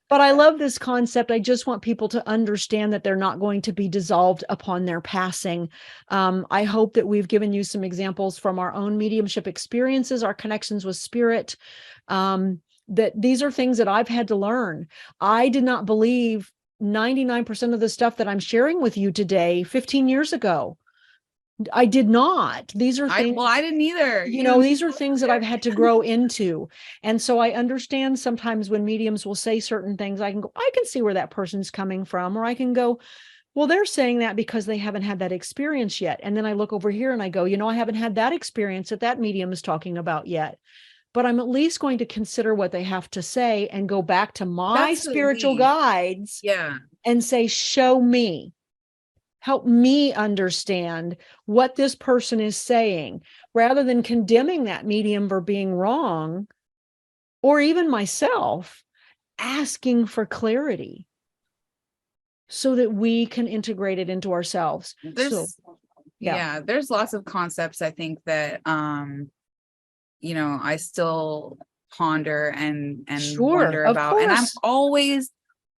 But I love this concept. I just want people to understand that they're not going to be dissolved upon their passing. I hope that we've given you some examples from our own mediumship experiences, our connections with spirit. That these are things that I've had to learn. I did not believe 99% of the stuff that I'm sharing with you today 15 years ago. I did not. These are things, I didn't either. these are things that I've had to grow into. And so I understand sometimes when mediums will say certain things, I can see where that person's coming from, or I can go, well, they're saying that because they haven't had that experience yet. And then I look over here and I go, I haven't had that experience that medium is talking about yet. But I'm at least going to consider what they have to say and go back to my spiritual guides and say, show me. Help me understand what this person is saying, rather than condemning that medium for being wrong, or even myself, asking for clarity so that we can integrate it into ourselves. There's lots of concepts I think that I still ponder and wonder about, and I'm always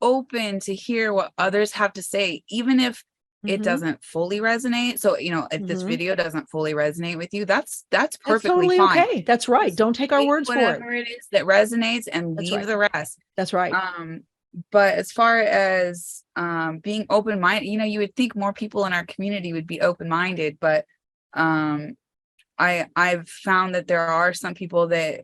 open to hear what others have to say, even if it doesn't fully resonate. So, if this video doesn't fully resonate with you, that's perfectly totally fine. Okay. That's right. Don't take our words for it. Whatever it is that resonates, and leave the rest. That's right. But as far as being open-minded, you would think more people in our community would be open-minded, but I've found that there are some people that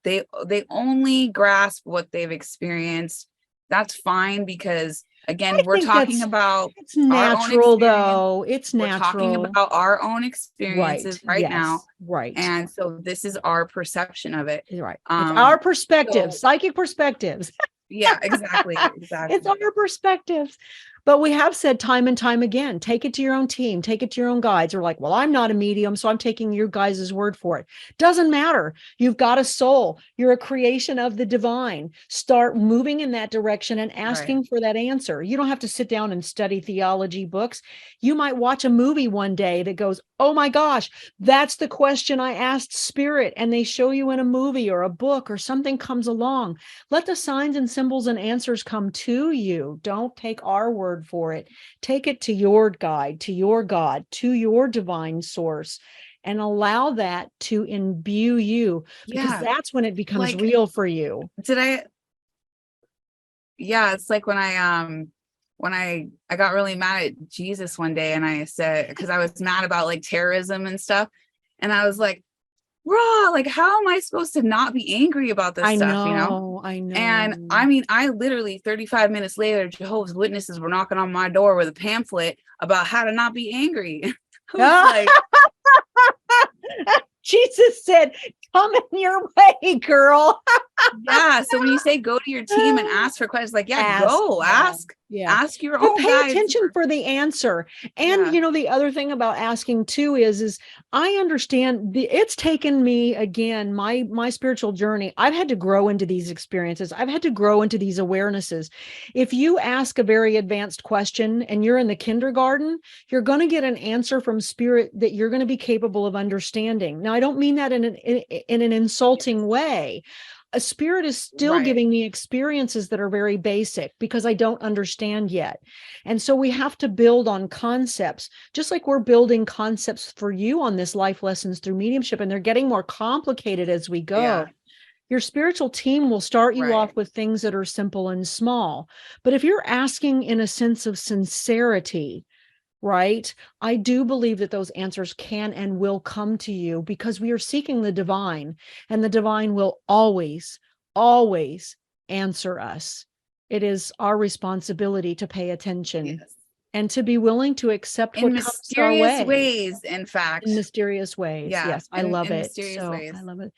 they only grasp what they've experienced. That's fine, because again, we're talking about, it's natural though. It's natural. We're talking about our own experiences right now. Right. And so this is our perception of it. Right. It's our perspective, psychic perspectives. Yeah, exactly. It's our perspectives. But we have said time and time again, take it to your own team, take it to your own guides. We're like, well, I'm not a medium, so I'm taking your guys' word for it. Doesn't matter. You've got a soul. You're a creation of the divine. Start moving in that direction and asking for that answer. You don't have to sit down and study theology books. You might watch a movie one day that goes, oh my gosh, that's the question I asked spirit. And they show you in a movie or a book or something comes along. Let the signs and symbols and answers come to you. Don't take our word for it. Take it to your guide, to your God, to your divine source, and allow that to imbue you, because that's when it becomes real for you. It's like when I got really mad at Jesus one day, and I said, because I was mad about like terrorism and stuff, and I was like, raw, like, how am I supposed to not be angry about this stuff? I know. And I mean, I literally 35 minutes later, Jehovah's Witnesses were knocking on my door with a pamphlet about how to not be angry. I was like, Jesus said, come in your way, girl. So when you say go to your team and ask for questions, like, ask. Ask your own pay attention for the answer. And the other thing about asking too is I understand it's taken me, again, my spiritual journey. I've had to grow into these experiences. I've had to grow into these awarenesses. If you ask a very advanced question and you're in the kindergarten, you're going to get an answer from spirit that you're going to be capable of understanding. Now, I don't mean that in an insulting way. A spirit is still giving me experiences that are very basic because I don't understand yet. And so we have to build on concepts, just like we're building concepts for you on this Life Lessons Through Mediumship, and they're getting more complicated as we go. Your spiritual team will start you off with things that are simple and small. But if you're asking in a sense of sincerity, I do believe that those answers can and will come to you, because we are seeking the divine, and the divine will always, always answer us. It is our responsibility to pay attention and to be willing to accept in mysterious ways. In fact, in mysterious ways. Yes, I love it. I love it.